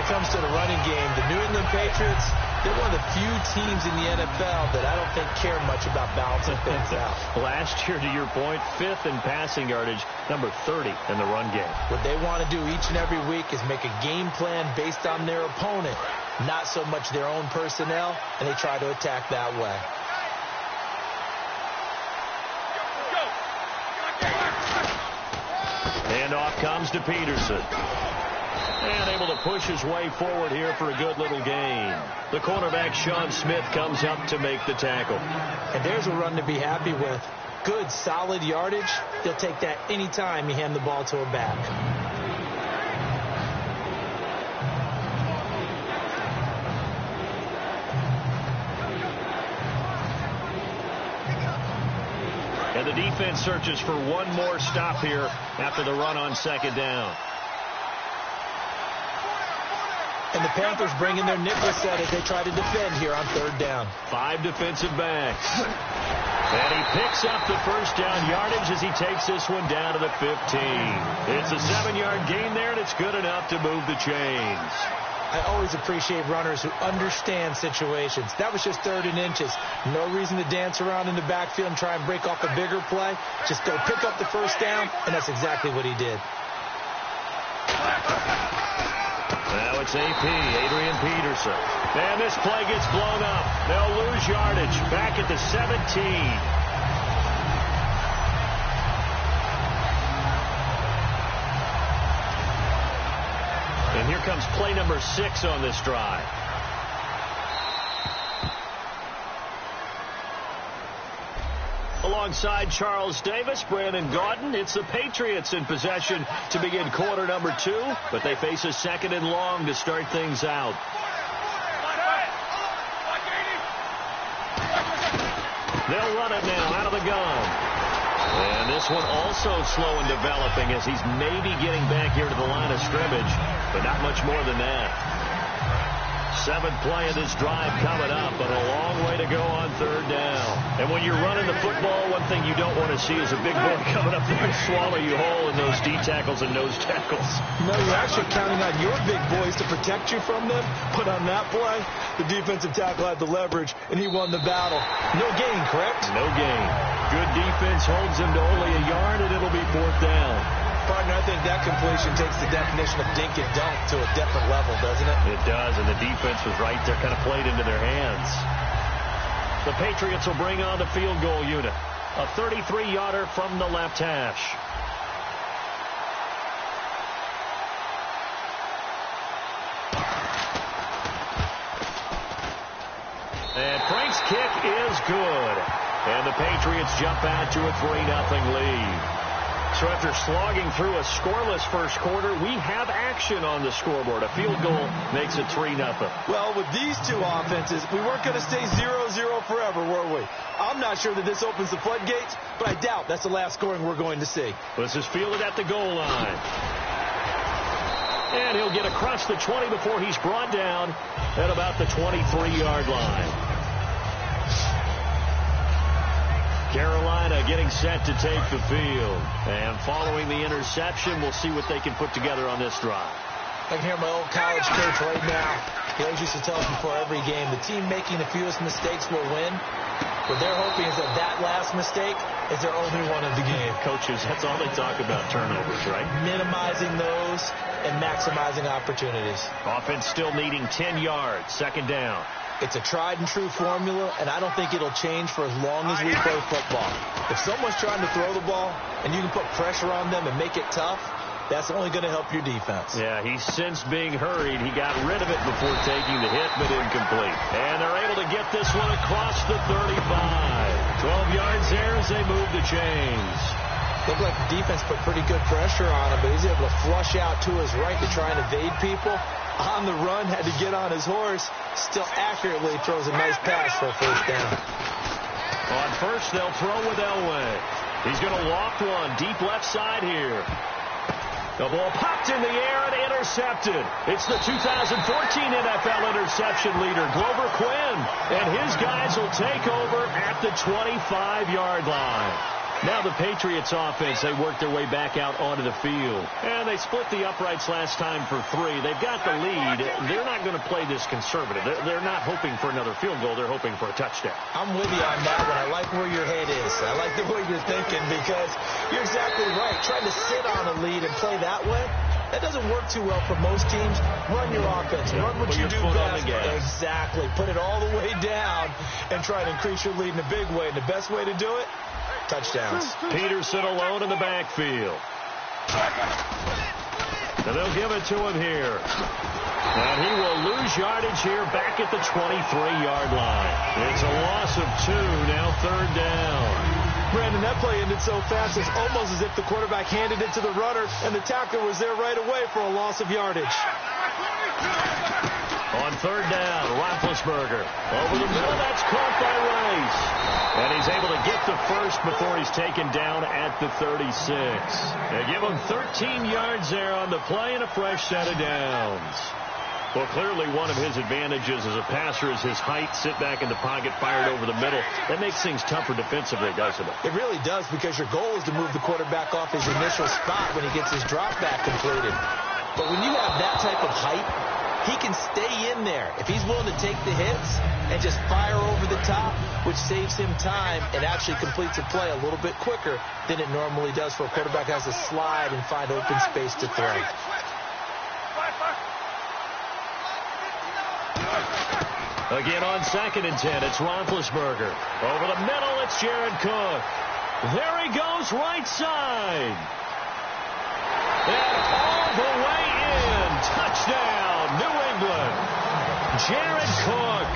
comes to the running game, the New England Patriots, they're one of the few teams in the NFL that I don't think care much about balancing things out. Last year, to your point, 5th in passing yardage, number 30 in the run game. What they want to do each and every week is make a game plan based on their opponent, not so much their own personnel, and they try to attack that way. Handoff comes to Peterson. And able to push his way forward here for a good little gain. The cornerback, Sean Smith, comes up to make the tackle. And there's a run to be happy with. Good, solid yardage. He'll take that anytime you hand the ball to a back. And the defense searches for one more stop here after the run on second down. And the Panthers bring in their nickel set as they try to defend here on third down. 5 defensive backs. And he picks up the first down yardage as he takes this one down to the 15. It's a 7-yard gain there, and it's good enough to move the chains. I always appreciate runners who understand situations. That was just 3rd and inches. No reason to dance around in the backfield and try and break off a bigger play. Just go pick up the first down, and that's exactly what he did. Now it's AP, Adrian Peterson. And this play gets blown up. They'll lose yardage back at the 17. And here comes play number 6 on this drive. Alongside Charles Davis, Brandon Gaudin, it's the Patriots in possession to begin quarter number 2, but they face a 2nd and long to start things out. They'll run it now out of the gun. And this one also slow in developing as he's maybe getting back here to the line of scrimmage, but not much more than that. 7th play of this drive coming up, but a long way to go on third down. And when you're running the football, one thing you don't want to see is a big boy coming up there and swallow you whole in those D tackles and nose tackles. No, you're actually counting on your big boys to protect you from them. But on that play, the defensive tackle had the leverage, and he won the battle. No gain, correct? No gain. Good defense holds him to only a yard, and it'll be 4th down. Partner, I think that completion takes the definition of dink and dunk to a different level, doesn't it? It does, and the defense was right there, kind of played into their hands. The Patriots will bring on the field goal unit. A 33-yarder from the left hash. And Frank's kick is good. And the Patriots jump out to a 3-0 lead. So after slogging through a scoreless first quarter, we have action on the scoreboard. A field goal makes it 3-0. Well, with these two offenses, we weren't going to stay 0-0 forever, were we? I'm not sure that this opens the floodgates, but I doubt that's the last scoring we're going to see. This is fielded at the goal line. And he'll get across the 20 before he's brought down at about the 23-yard line. Carolina getting set to take the field. And following the interception, we'll see what they can put together on this drive. I can hear my old college coach right now. He always used to tell us before every game, the team making the fewest mistakes will win. What they're hoping is that that last mistake is their only one of the game. Coaches, that's all they talk about, turnovers, right? Minimizing those and maximizing opportunities. Offense still needing 10 yards, 2nd down. It's a tried-and-true formula, and I don't think it'll change for as long as we play football. If someone's trying to throw the ball and you can put pressure on them and make it tough, that's only going to help your defense. Yeah, he's since being hurried. He got rid of it before taking the hit, but incomplete. And they're able to get this one across the 35. 12 yards there as they move the chains. Looked like the defense put pretty good pressure on him, but he's able to flush out to his right to try and evade people. On the run, had to get on his horse. Still accurately throws a nice pass for a first down. On first, they'll throw with Elway. He's going to walk one deep left side here. The ball popped in the air and intercepted. It's the 2014 NFL interception leader, Glover Quinn. And his guys will take over at the 25-yard line. Now the Patriots offense, they work their way back out onto the field. And they split the uprights last time for 3. They've got the lead. They're not going to play this conservative. They're not hoping for another field goal. They're hoping for a touchdown. I'm with you on that one. I like where your head is. I like the way you're thinking because you're exactly right. Trying to sit on a lead and play that way, that doesn't work too well for most teams. Run your offense. Run what you do best. Exactly. Put it all the way down and try to increase your lead in a big way. And the best way to do it, touchdowns. Peterson alone in the backfield. And they'll give it to him here. And he will lose yardage here back at the 23-yard line. It's a loss of 2, now 3rd down. Brandon, that play ended so fast, it's almost as if the quarterback handed it to the runner, and the tackler was there right away for a loss of yardage. On 3rd down, Roethlisberger. Over the middle, that's caught by Rice. And he's able to get the first before he's taken down at the 36. They give him 13 yards there on the play and a fresh set of downs. Well, clearly one of his advantages as a passer is his height. Sit back in the pocket, fired over the middle. That makes things tougher defensively, doesn't it? It really does, because your goal is to move the quarterback off his initial spot when he gets his drop back completed. But when you have that type of height, he can stay in there if he's willing to take the hits and just fire over the top, which saves him time and actually completes a play a little bit quicker than it normally does for a quarterback who has to slide and find open space to throw. Again on 2nd and 10, it's Roethlisberger. Over the middle, it's Jared Cook. There he goes, right side. And all the way in. Touchdown, New England. Jared Cook,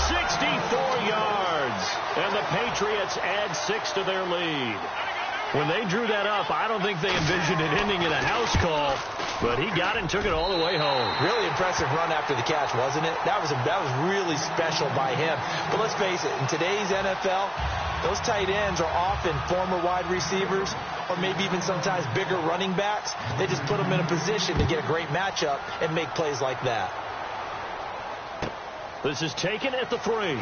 64 yards. And the Patriots add 6 to their lead. When they drew that up, I don't think they envisioned it ending in a house call, but he got it and took it all the way home. Really impressive run after the catch, wasn't it? That was really special by him. But let's face it, in today's NFL, those tight ends are often former wide receivers or maybe even sometimes bigger running backs. They just put them in a position to get a great matchup and make plays like that. This is taken at the 3.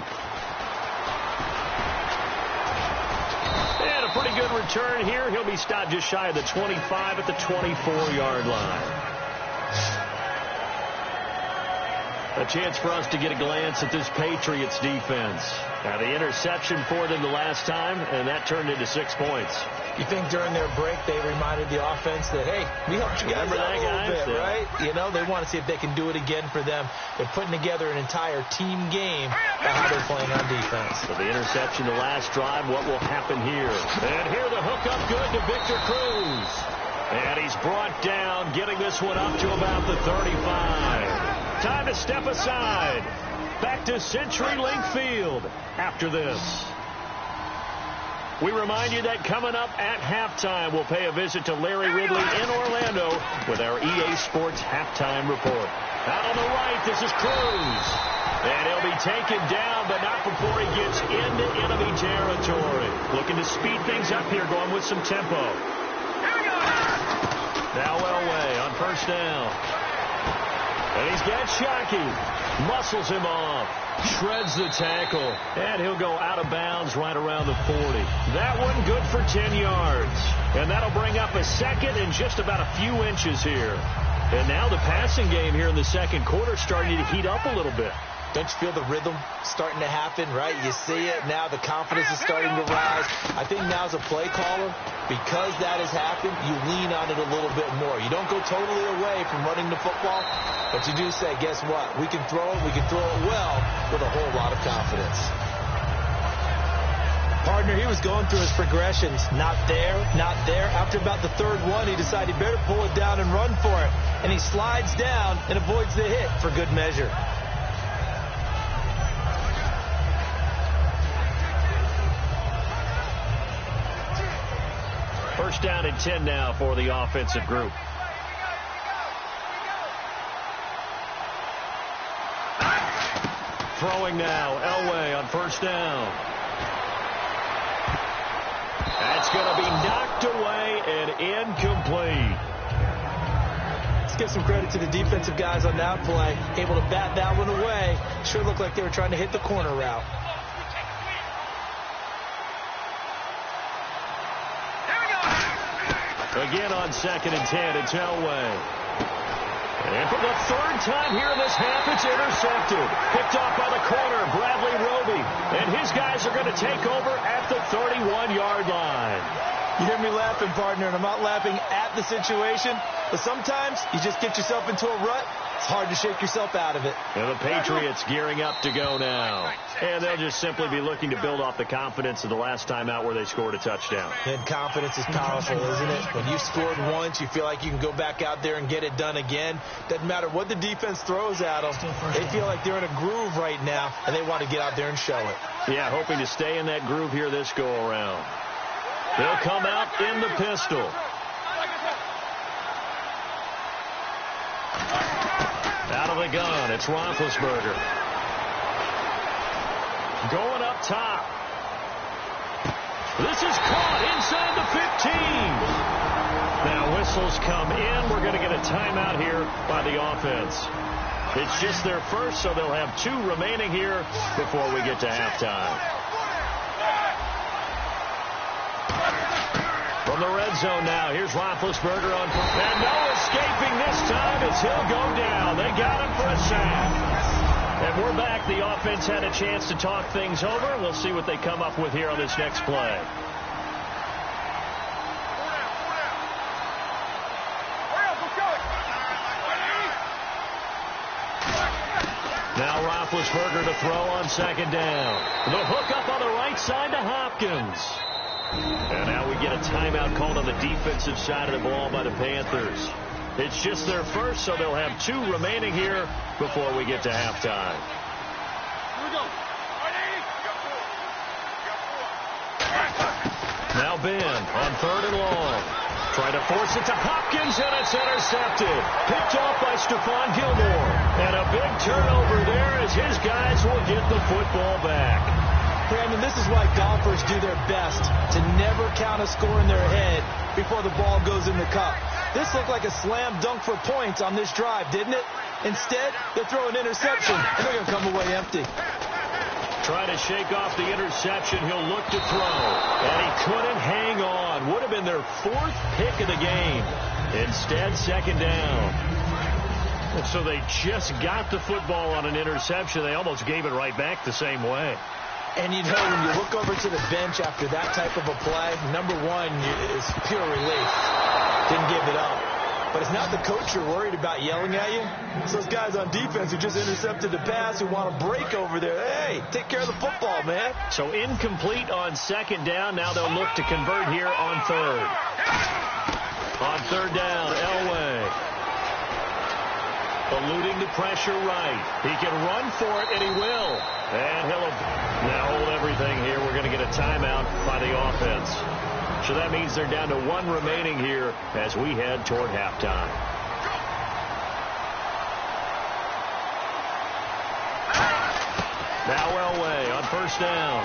And a pretty good return here. He'll be stopped just shy of the 25 at the 24-yard line. A chance for us to get a glance at this Patriots defense. Now, the interception for them the last time, and that turned into 6 points. You think during their break they reminded the offense that, hey, we helped you guys out a little bit, right? You know, they want to see if they can do it again for them. They're putting together an entire team game by how they're playing on defense. So the interception the last drive, what will happen here? And here the hook up good to Victor Cruz. And he's brought down, getting this one up to about the 35. Time to step aside. Back to CenturyLink Field after this. We remind you that coming up at halftime, we'll pay a visit to Larry Ridley in Orlando with our EA Sports Halftime Report. Out on the right, this is Cruz. And he'll be taken down, but not before he gets into enemy territory. Looking to speed things up here, going with some tempo. Now Elway on 1st down. And he's got Shockey. Muscles him off. Shreds the tackle. And he'll go out of bounds right around the 40. That one good for 10 yards. And that'll bring up a second and just about a few inches here. And now the passing game here in the second quarter starting to heat up a little bit. Don't you feel the rhythm starting to happen, right? You see it now. The confidence is starting to rise. I think now as a play caller, because that has happened, you lean on it a little bit more. You don't go totally away from running the football, but you do say, guess what? We can throw it. We can throw it well with a whole lot of confidence. Partner, he was going through his progressions. Not there, not there. After about the 3rd one, he decided he better pull it down and run for it. And he slides down and avoids the hit for good measure. First down and 10 now for the offensive group. Throwing now, Elway on 1st down. That's going to be knocked away and incomplete. Let's give some credit to the defensive guys on that play. Able to bat that one away. Sure looked like they were trying to hit the corner route. Again on 2nd and 10, it's Elway. And for the third time here in this half, it's intercepted. Picked off by the corner, Bradley Roby. And his guys are going to take over at the 31-yard line. You hear me laughing, partner, and I'm not laughing at the situation, but sometimes you just get yourself into a rut. It's hard to shake yourself out of it. And the Patriots gearing up to go now. And they'll just simply be looking to build off the confidence of the last time out where they scored a touchdown. And confidence is powerful, isn't it? When you've scored once, you feel like you can go back out there and get it done again. Doesn't matter what the defense throws at them. They feel like they're in a groove right now, and they want to get out there and show it. Yeah, hoping to stay in that groove here this go-around. They'll come out in the pistol. Out of the gun, it's Roethlisberger. Going up top. This is caught inside the 15. Now whistles come in. We're going to get a timeout here by the offense. It's just their first, so they'll have 2 remaining here before we get to halftime. From the red zone now, here's Roethlisberger on. And no escaping this time as he'll go down. They got him for a sack. And we're back. The offense had a chance to talk things over. We'll see what they come up with here on this next play. Now Roethlisberger to throw on 2nd down. The hook up on the right side to Hopkins. And now we get a timeout called on the defensive side of the ball by the Panthers. It's just their first, so they'll have 2 remaining here before we get to halftime. Here we go. Now Ben on 3rd and long. Trying to force it to Hopkins, and it's intercepted. Picked off by Stephon Gilmore. And a big turnover there as his guys will get the football back. Brandon, this is why golfers do their best to never count a score in their head before the ball goes in the cup. This looked like a slam dunk for points on this drive, didn't it? Instead, they throw an interception, and they're going to come away empty. Trying to shake off the interception. He'll look to throw. And he couldn't hang on. Would have been their 4th pick of the game. Instead, 2nd down. And so they just got the football on an interception. They almost gave it right back the same way. And, you know, when you look over to the bench after that type of a play, number one is pure relief. Didn't give it up. But it's not the coach you're worried about yelling at you. It's those guys on defense who just intercepted the pass who want to break over there. Hey, take care of the football, man. So incomplete on 2nd down. Now they'll look to convert here on 3rd. On 3rd down, Elway. Eluding the pressure right. He can run for it, and he will. And he'll now hold everything here. We're going to get a timeout by the offense. So that means they're down to 1 remaining here as we head toward halftime. Now Elway on 1st down.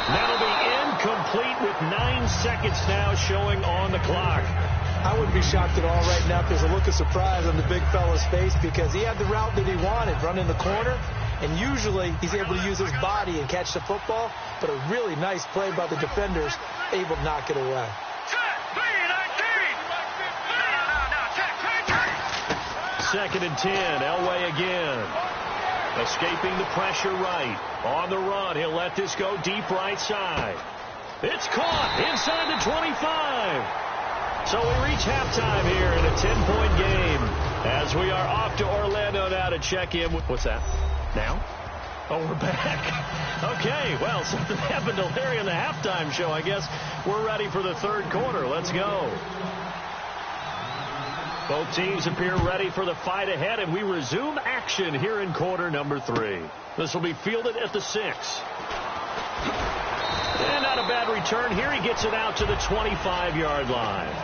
That'll be incomplete with 9 seconds now showing on the clock. I wouldn't be shocked at all right now if there's a look of surprise on the big fella's face because he had the route that he wanted, running the corner, and usually he's able to use his body and catch the football, but a really nice play by the defenders, able to knock it away. 2nd and 10, Elway again. Escaping the pressure right. On the run, he'll let this go deep right side. It's caught inside the 25. So we reach halftime here in a 10-point game as we are off to Orlando now to check in. What's that? Now? Oh, we're back. Okay, well, something happened to Larry in the halftime show. I guess we're ready for the 3rd quarter. Let's go. Both teams appear ready for the fight ahead, and we resume action here in quarter number 3. This will be fielded at the 6. And not a bad return here. He gets it out to the 25-yard line.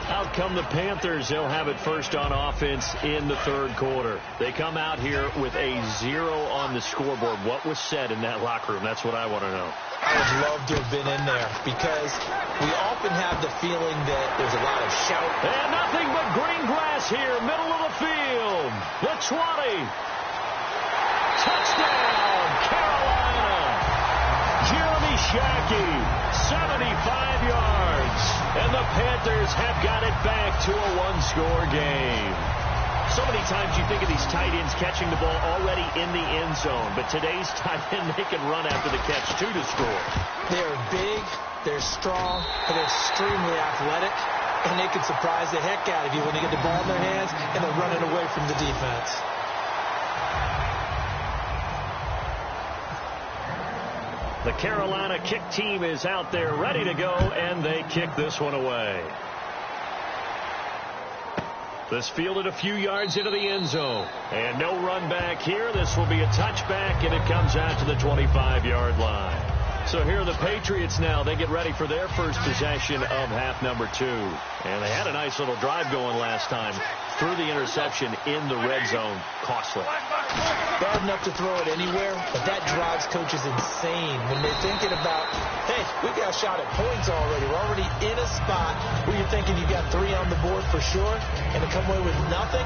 Out come the Panthers. They'll have it first on offense in the 3rd quarter. They come out here with a 0 on the scoreboard. What was said in that locker room? That's what I want to know. I would love to have been in there because we often have the feeling that there's a lot of shout. And nothing but green grass here, middle of the field. The 20. Touchdown, Carolina. Jeremy Shackey, 75 yards. And the Panthers have got it back to a one-score game. So many times you think of these tight ends catching the ball already in the end zone. But today's tight end, they can run after the catch, too, to score. They're big, they're strong, and they're extremely athletic. And they can surprise the heck out of you when they get the ball in their hands and they're running away from the defense. The Carolina kick team is out there ready to go, and they kick this one away. This fielded a few yards into the end zone. And no run back here. This will be a touchback, and it comes out to the 25-yard line. So here are the Patriots now. They get ready for their first possession of half number 2. And they had a nice little drive going last time. Threw the interception in the red zone. Costly. Bad enough to throw it anywhere, but that drives coaches insane when they're thinking about, hey, we've got a shot at points already. We're already in a spot where you're thinking you got 3 on the board for sure, and to come away with nothing,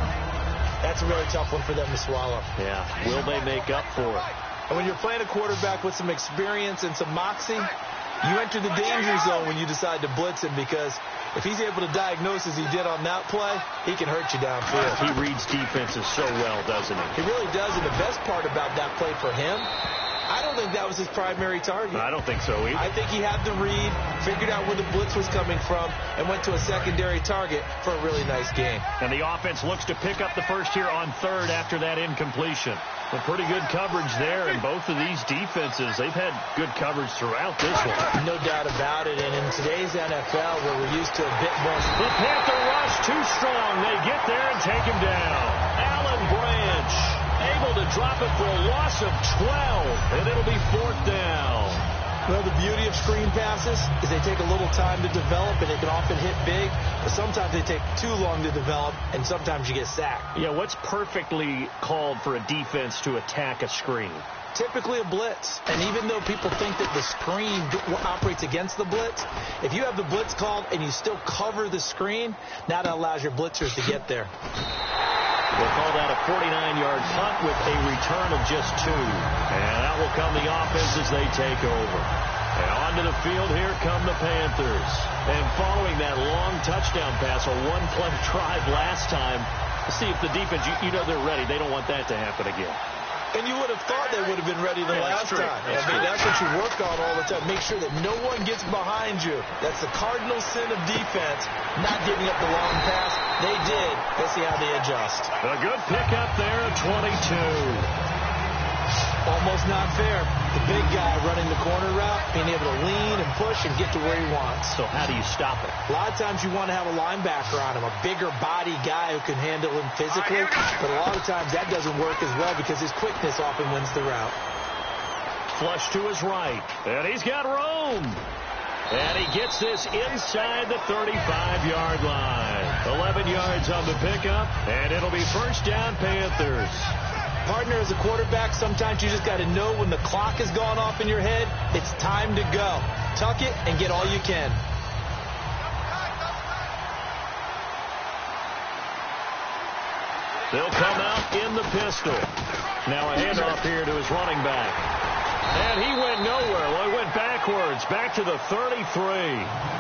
that's a really tough one for them to swallow. Yeah. Will they make up for it? And when you're playing a quarterback with some experience and some moxie, you enter the danger zone when you decide to blitz him, because if he's able to diagnose as he did on that play, he can hurt you downfield. He reads defenses so well, doesn't he? He really does, and the best part about that play for him, I don't think that was his primary target. I don't think so either. I think he had the read, figured out where the blitz was coming from, and went to a secondary target for a really nice game. And the offense looks to pick up the first here on third after that incompletion. Well, pretty good coverage there, and both of these defenses, they've had good coverage throughout this one. No doubt about it, and in today's NFL, where we're used to a bit more... The Panther rush too strong. They get there and take him down. Alan Branch able to drop it for a loss of 12, and it'll be 4th down. Well, the beauty of screen passes is they take a little time to develop, and they can often hit big, but sometimes they take too long to develop, and sometimes you get sacked. Yeah, what's perfectly called for a defense to attack a screen? Typically a blitz. And even though people think that the screen operates against the blitz, if you have the blitz called and you still cover the screen, now that allows your blitzers to get there. We'll call that a 49-yard punt with a return of just 2. And out will come the offense as they take over. And onto the field, here come the Panthers. And following that long touchdown pass, a one-play drive last time, to see if the defense, you know they're ready. They don't want that to happen again. And you would have thought they would have been ready the last time. That's what you work on all the time. Make sure that no one gets behind you. That's the cardinal sin of defense, not giving up the long pass. They did. Let's see how they adjust. A good pickup there at 22. Almost not fair. The big guy running the corner route, being able to lean and push and get to where he wants. So how do you stop it? A lot of times you want to have a linebacker on him, a bigger body guy who can handle him physically. But a lot of times that doesn't work as well because his quickness often wins the route. Flush to his right. And he's got room. And he gets this inside the 35-yard line. 11 yards on the pickup. And it'll be first down, Panthers. Partner, as a quarterback, sometimes you just got to know when the clock has gone off in your head, it's time to go. Tuck it and get all you can. They'll come out in the pistol. Now a handoff here to his running back. And he went nowhere. Well, he went backwards, back to the 33.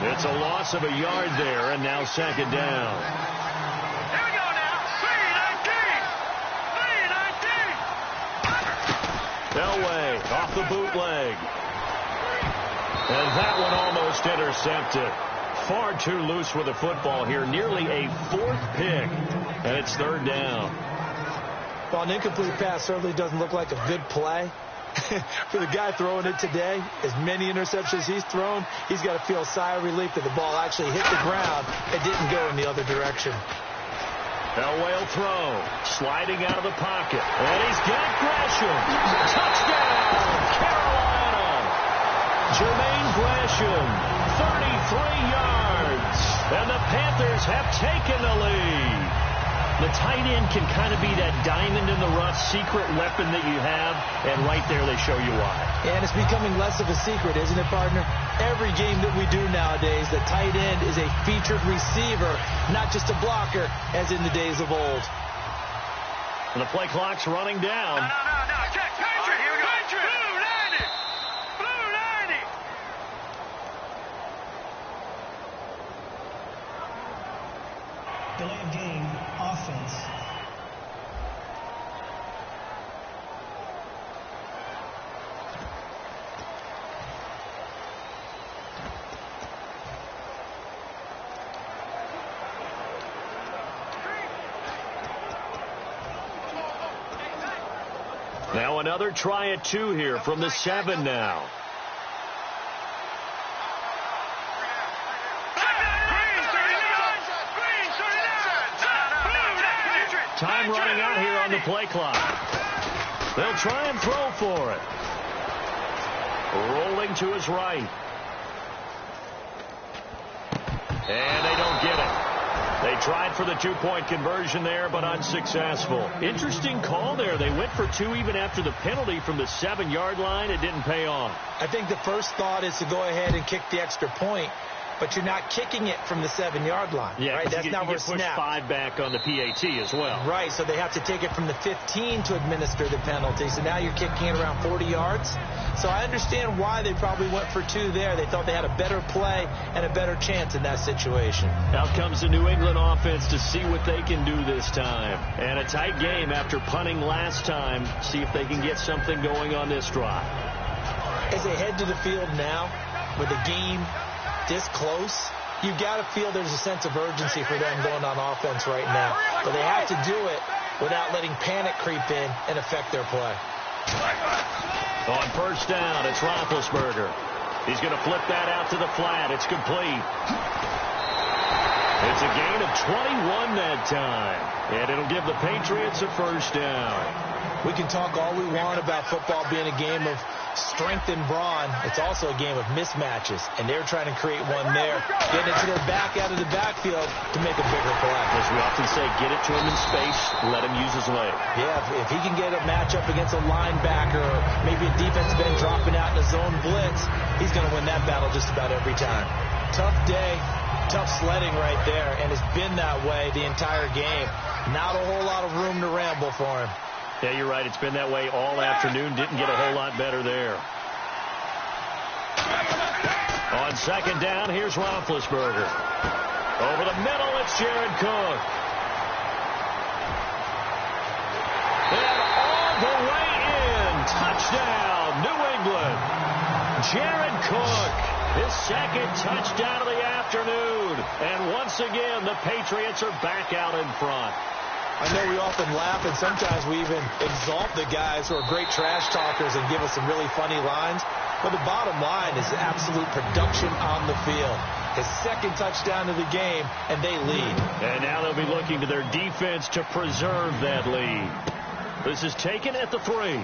It's a loss of a yard there, and now second down. Elway off the bootleg. And that one almost intercepted. Far too loose with the football here. Nearly a 4th pick. And it's third down. Well, an incomplete pass certainly doesn't look like a good play. For the guy throwing it today, as many interceptions he's thrown, he's got to feel a sigh of relief that the ball actually hit the ground and didn't go in the other direction. Elway will throw, sliding out of the pocket, and he's got Gresham. Touchdown, Carolina. Jermaine Gresham, 33 yards, and the Panthers have taken the lead. The tight end can kind of be that diamond in the rough secret weapon that you have, and right there they show you why. And it's becoming less of a secret, isn't it, partner? Every game that we do nowadays, the tight end is a featured receiver, not just a blocker, as in the days of old. And the play clock's running down. No, check. Delay of game, offense. Now another try at 2 here from the 7 now. Time running out here on the play clock. They'll try and throw for it. Rolling to his right. And they don't get it. They tried for the 2-point conversion there, but unsuccessful. Interesting call there. They went for 2 even after the penalty from the 7-yard line. It didn't pay off. I think the first thought is to go ahead and kick the extra point, but you're not kicking it from the 7-yard line. Yeah, right? That's not where snap. Push 5 back on the PAT as well. Right, so they have to take it from the 15 to administer the penalty. So now you're kicking it around 40 yards. So I understand why they probably went for 2 there. They thought they had a better play and a better chance in that situation. Out comes the New England offense to see what they can do this time. And a tight game after punting last time. See if they can get something going on this drive. As they head to the field now with the game this close, you got to feel there's a sense of urgency for them going on offense right now. But they have to do it without letting panic creep in and affect their play. On first down, it's Roethlisberger. He's going to flip that out to the flat. It's complete. It's a gain of 21 that time. And it'll give the Patriots a first down. We can talk all we want about football being a game of strength and brawn. It's also a game of mismatches, and they're trying to create one there, getting it to their back out of the backfield to make a bigger play. As we often say, get it to him in space, let him use his leg. Yeah, if he can get a matchup against a linebacker or maybe a defensive end dropping out in a zone blitz, he's going to win that battle just about every time. Tough day, tough sledding right there, and it's been that way the entire game. Not a whole lot of room to ramble for him. Yeah, you're right. It's been that way all afternoon. Didn't get a whole lot better there. On second down, here's Roethlisberger. Over the middle, it's Jared Cook. And all the way in. Touchdown, New England. Jared Cook, his second touchdown of the afternoon. And once again, the Patriots are back out in front. I know we often laugh, and sometimes we even exalt the guys who are great trash talkers and give us some really funny lines. But the bottom line is absolute production on the field. His second touchdown of the game, and they lead. And now they'll be looking to their defense to preserve that lead. This is taken at the 3.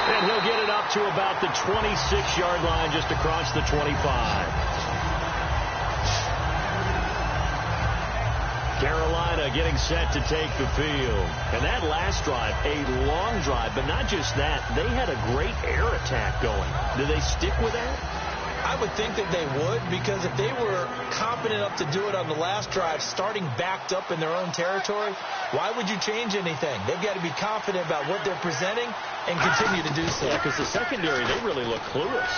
And he'll get it up to about the 26-yard line, just across the 25. Carolina getting set to take the field. And that last drive, a long drive, but not just that. They had a great air attack going. Do they stick with that? I would think that they would, because if they were confident enough to do it on the last drive, starting backed up in their own territory, why would you change anything? They've got to be confident about what they're presenting and continue to do so. Yeah, because the secondary, they really look clueless.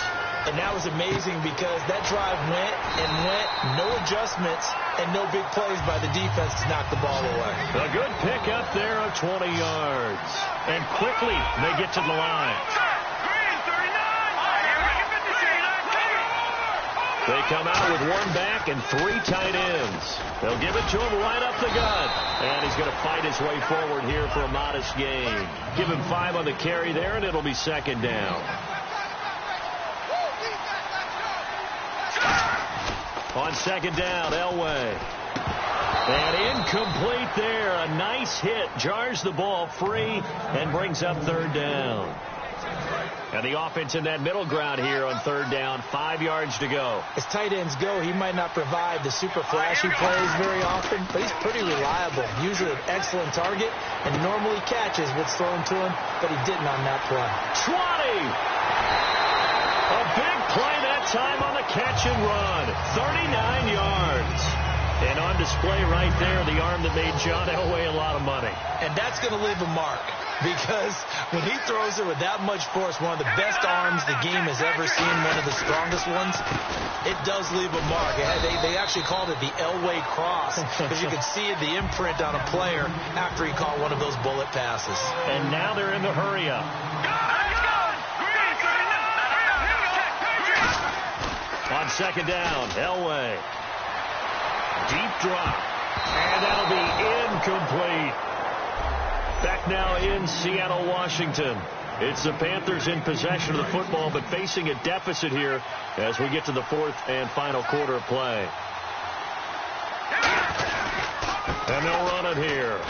And that was amazing because that drive went and went, no adjustments, and no big plays by the defense to knock the ball away. A good pick up there of 20 yards. And quickly, they get to the line. They come out with 1 back and 3 tight ends. They'll give it to him right up the gut. And he's going to fight his way forward here for a modest gain. Give him 5 on the carry there, and it'll be second down. On second down, Elway. And incomplete there. A nice hit. Jars the ball free and brings up third down. And the offense in that middle ground here on third down. 5 yards to go. As tight ends go, he might not provide the super flashy plays very often, but he's pretty reliable. Usually an excellent target and normally catches what's thrown to him, but he didn't on that play. 20! A big play that time on the catch and run. 39 yards. And on display right there, the arm that made John Elway a lot of money. And that's going to leave a mark because when he throws it with that much force, one of the best arms the game has ever seen, one of the strongest ones, it does leave a mark. They actually called it the Elway cross because you could see the imprint on a player after he caught one of those bullet passes. And now they're in the hurry-up. On second down, Elway. Deep drop. And that'll be incomplete. Back now in Seattle, Washington. It's the Panthers in possession of the football, but facing a deficit here as we get to the fourth and final quarter of play. And they'll run it here.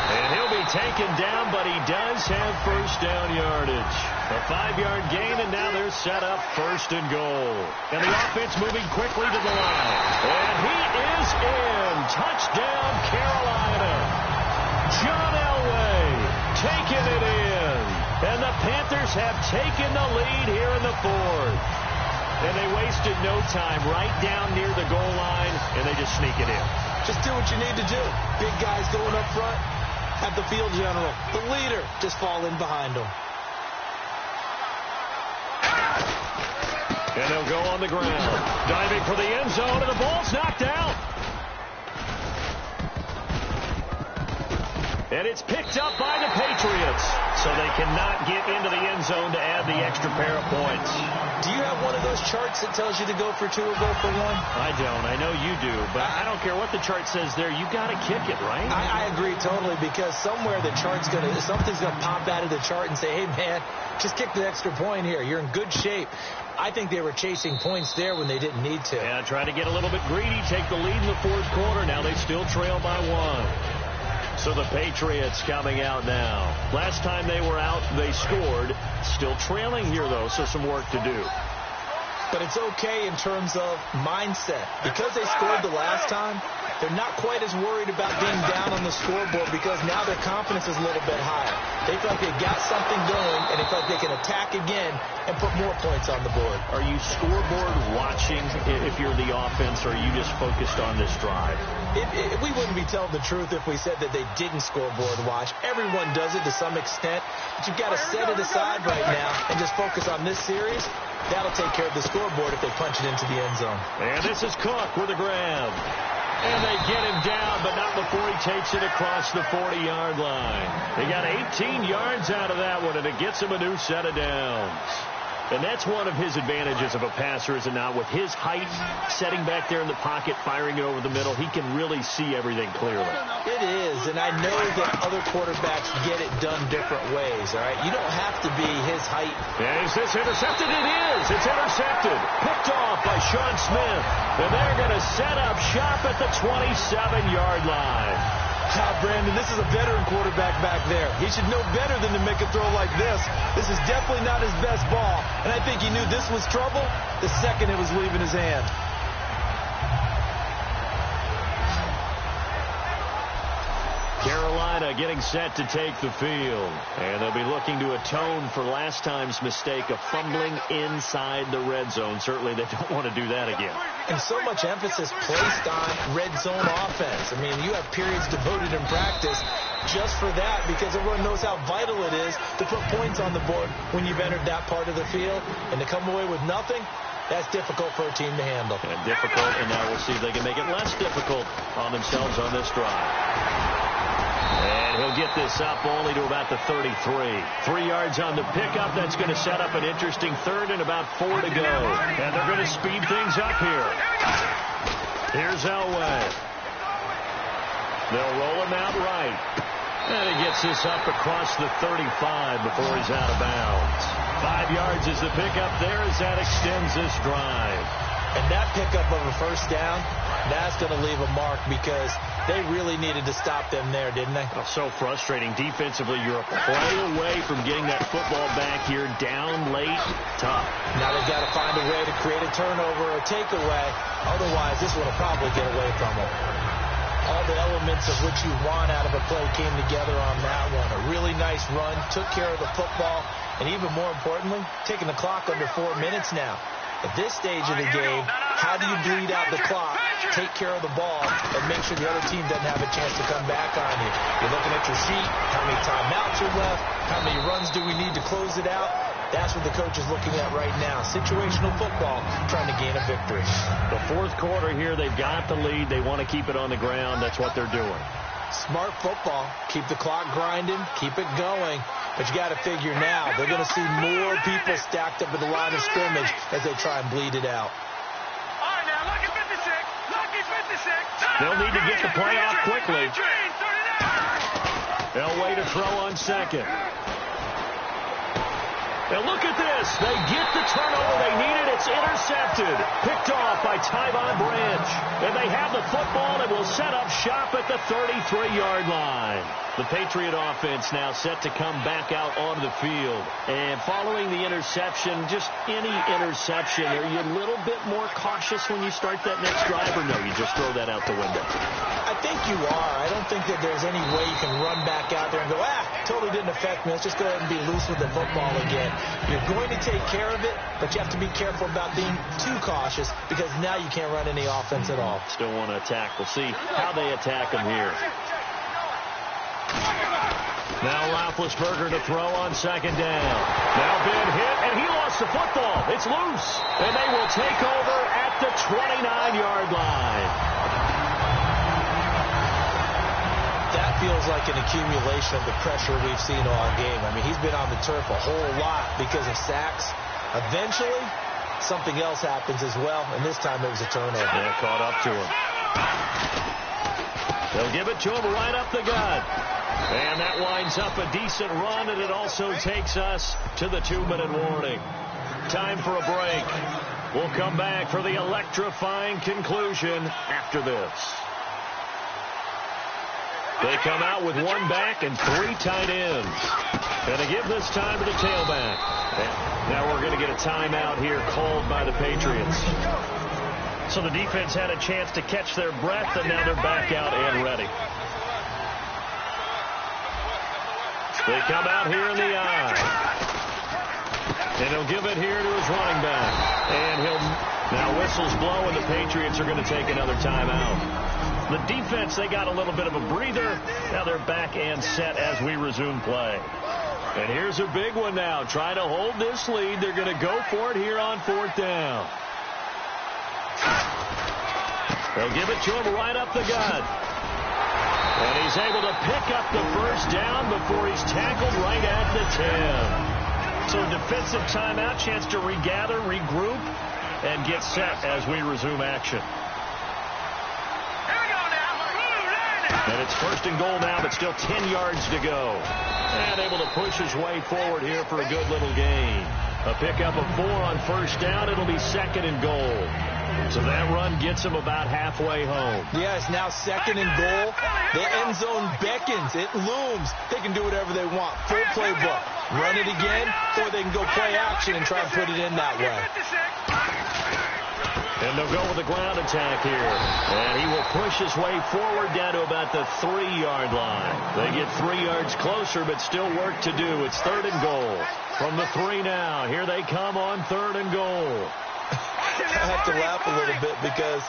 And he'll be taken down, but he does have first down yardage. A 5-yard gain, and now they're set up first and goal. And the offense moving quickly to the line. And he is in. Touchdown, Carolina. John Elway taking it in. And the Panthers have taken the lead here in the fourth. And they wasted no time right down near the goal line, and they just sneak it in. Just do what you need to do. Big guys going up front. Have the field general, the leader, just fall in behind them. And they'll go on the ground. Diving for the end zone, and the ball's knocked out. And it's picked up by the Patriots. So they cannot get into the end zone to add the extra pair of points. Do you have one of those charts that tells you to go for 2 or go for 1? I don't. I know you do. But I don't care what the chart says there. You got to kick it, right? I agree totally because somewhere the chart's something's going to pop out of the chart and say, hey, man, just kick the extra point here. You're in good shape. I think they were chasing points there when they didn't need to. Yeah, try to get a little bit greedy, take the lead in the fourth quarter. Now they still trail by 1. So the Patriots coming out now. Last time they were out, they scored. Still trailing here, though, so some work to do. But it's okay in terms of mindset. Because they scored the last time, they're not quite as worried about being down on the scoreboard because now their confidence is a little bit higher. They feel like they got something going, and they feel like they can attack again and put more points on the board. Are you scoreboard watching if you're the offense, or are you just focused on this drive? We wouldn't be telling the truth if we said that they didn't scoreboard watch. Everyone does it to some extent, but you've got to set it aside right now and just focus on this series. That'll take care of the scoreboard if they punch it into the end zone. And this is Cook with a grab. And they get him down, but not before he takes it across the 40-yard line. They got 18 yards out of that one, and it gets him a new set of downs. And that's one of his advantages of a passer, is it not? With his height, setting back there in the pocket, firing it over the middle, he can really see everything clearly. It is, and I know that other quarterbacks get it done different ways, all right? You don't have to be his height. And is this intercepted? It is. It's intercepted. Picked off by Sean Smith. And they're going to set up shop at the 27-yard line. Brandon, this is a veteran quarterback back there. He should know better than to make a throw like this. This is definitely not his best ball. And I think he knew this was trouble the second it was leaving his hand. Carolina getting set to take the field. And they'll be looking to atone for last time's mistake of fumbling inside the red zone. Certainly they don't want to do that again. And so much emphasis placed on red zone offense. I mean, you have periods devoted in practice just for that because everyone knows how vital it is to put points on the board when you've entered that part of the field. And to come away with nothing, that's difficult for a team to handle. And difficult, and now we'll see if they can make it less difficult on themselves on this drive. And he'll get this up only to about the 33. 3 yards on the pickup. That's going to set up an interesting third and about 4 to go. And they're going to speed things up here. Here's Elway. They'll roll him out right. And he gets this up across the 35 before he's out of bounds. 5 yards is the pickup there as that extends this drive. And that pickup of a first down, that's going to leave a mark because they really needed to stop them there, didn't they? Oh, so frustrating. Defensively, you're a play away from getting that football back here, down late, tough. Now they've got to find a way to create a turnover or takeaway. Otherwise, this one will probably get away from them. All the elements of which you want out of a play came together on that one. A really nice run, took care of the football, and even more importantly, taking the clock under 4 minutes now. At this stage of the game, how do you bleed out the clock, take care of the ball, and make sure the other team doesn't have a chance to come back on you? You're looking at your sheet, how many timeouts are left, how many runs do we need to close it out? That's what the coach is looking at right now. Situational football, trying to gain a victory. The fourth quarter here, they've got the lead. They want to keep it on the ground. That's what they're doing. Smart football. Keep the clock grinding. Keep it going. But you got to figure now, they're going to see more people stacked up at the line of scrimmage as they try and bleed it out. They'll need to get the play off quickly. They'll wait to throw on second. Now look at this. They get the turnover they needed. It's intercepted. Picked off by Tyvon Branch. And they have the football and will set up shop at the 33-yard line. The Patriot offense now set to come back out onto the field. And following the interception, just any interception, are you a little bit more cautious when you start that next drive, or no, you just throw that out the window? I think you are. I don't think that there's any way you can run back out there and go, totally didn't affect me. Let's just go ahead and be loose with the football again. You're going to take care of it, but you have to be careful about being too cautious because now you can't run any offense at all. Still want to attack. We'll see how they attack them here. Now Roethlisberger to throw on second down. Now been hit, and he lost the football. It's loose, and they will take over at the 29-yard line. That feels like an accumulation of the pressure we've seen all game. I mean, he's been on the turf a whole lot because of sacks. Eventually, something else happens as well, and this time it was a turnover. Yeah, caught up to him. They'll give it to him right up the gut. And that winds up a decent run, and it also takes us to the 2-minute warning. Time for a break. We'll come back for the electrifying conclusion after this. They come out with one back and 3 tight ends. And they give this time to the tailback. And now we're going to get a timeout here called by the Patriots. So the defense had a chance to catch their breath, and now they're back out and ready. They come out here in the eye. And he'll give it here to his running back. And now whistles blow, and the Patriots are going to take another timeout. The defense, they got a little bit of a breather. Now they're back and set as we resume play. And here's a big one now. Trying to hold this lead. They're going to go for it here on 4th down. They'll give it to him right up the gut. And he's able to pick up the first down before he's tackled right at the 10. So defensive timeout, chance to regather, regroup, and get set as we resume action. And it's 1st and goal now, but still 10 yards to go. And able to push his way forward here for a good little gain. A pickup of 4 on 1st down. It'll be 2nd and goal. So that run gets him about halfway home. Yeah, it's now 2nd and goal. The end zone beckons. It looms. They can do whatever they want. Full playbook. Run it again, or they can go play action and try and put it in that way. And they'll go with the ground attack here. And he will push his way forward down to about the 3-yard line. They get 3 yards closer, but still work to do. It's 3rd and goal. From the 3 now. Here they come on 3rd and goal. I have to laugh a little bit because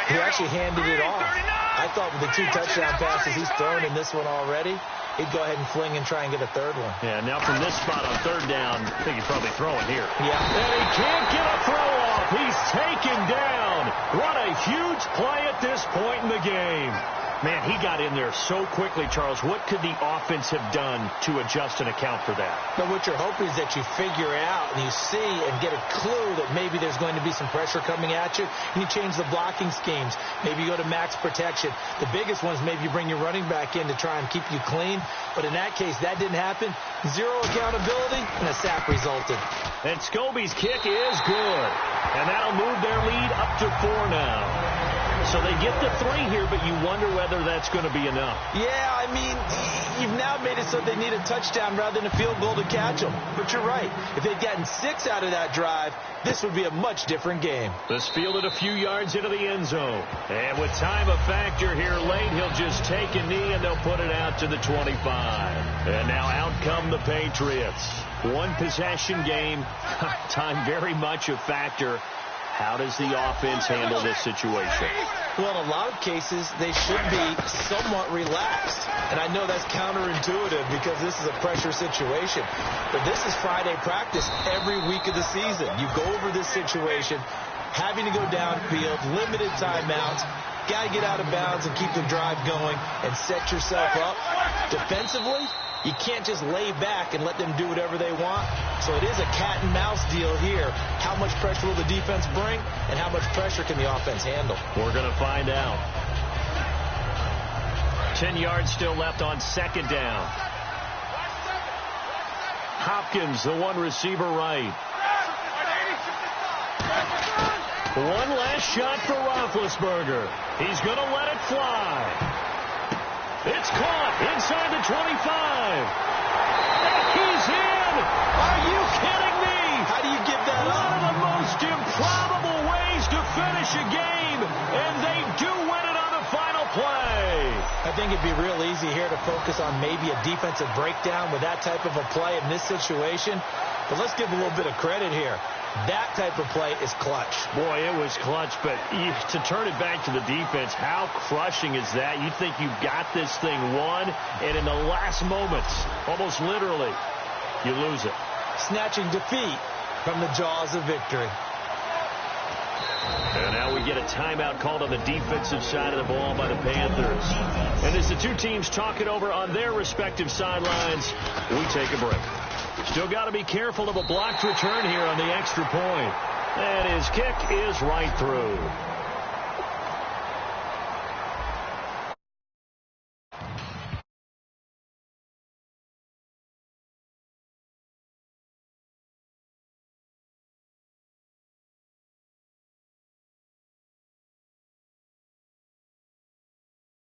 he actually handed it off. I thought with the 2 touchdown passes he's thrown in this one already, he'd go ahead and fling and try and get a 3rd one. Yeah, now from this spot on 3rd down, I think he's probably throwing here. Yeah. And he can't get a throw off. He's taken down. What a huge play at this point in the game. Man, he got in there so quickly, Charles. What could the offense have done to adjust and account for that? But what you're hoping is that you figure out and you see and get a clue that maybe there's going to be some pressure coming at you, and you change the blocking schemes. Maybe you go to max protection. The biggest one is maybe you bring your running back in to try and keep you clean. But in that case, that didn't happen. 0 accountability, and a sack resulted. And Scobie's kick is good. And that'll move their lead up to 4 now. So they get the 3 here, but you wonder whether that's going to be enough. Yeah, I mean, you've now made it so they need a touchdown rather than a field goal to catch them. But you're right. If they'd gotten 6 out of that drive, this would be a much different game. This fielded a few yards into the end zone. And with time a factor here late, he'll just take a knee and they'll put it out to the 25. And now out come the Patriots. One possession game. Time very much a factor. How does the offense handle this situation? Well, in a lot of cases, they should be somewhat relaxed. And I know that's counterintuitive because this is a pressure situation. But this is Friday practice every week of the season. You go over this situation, having to go downfield, limited timeouts, got to get out of bounds and keep the drive going and set yourself up. Defensively, you can't just lay back and let them do whatever they want. So it is a cat and mouse deal here. How much pressure will the defense bring, and how much pressure can the offense handle? We're going to find out. 10 yards still left on second down. Hopkins, the one receiver right. One last shot for Roethlisberger. He's going to let it fly. It's caught inside the 25. He's in. Are you kidding me? How do you give that up? One of the most improbable ways to finish a game, and they do win it on the final play. I think it'd be real easy here to focus on maybe a defensive breakdown with that type of a play in this situation. But let's give a little bit of credit here. That type of play is clutch. Boy, it was clutch, but to turn it back to the defense, how crushing is that? You think you've got this thing won, and in the last moments, almost literally, you lose it. Snatching defeat from the jaws of victory. And now we get a timeout called on the defensive side of the ball by the Panthers. And as the two teams talk it over on their respective sidelines, we take a break. Still got to be careful of a blocked return here on the extra point. And his kick is right through.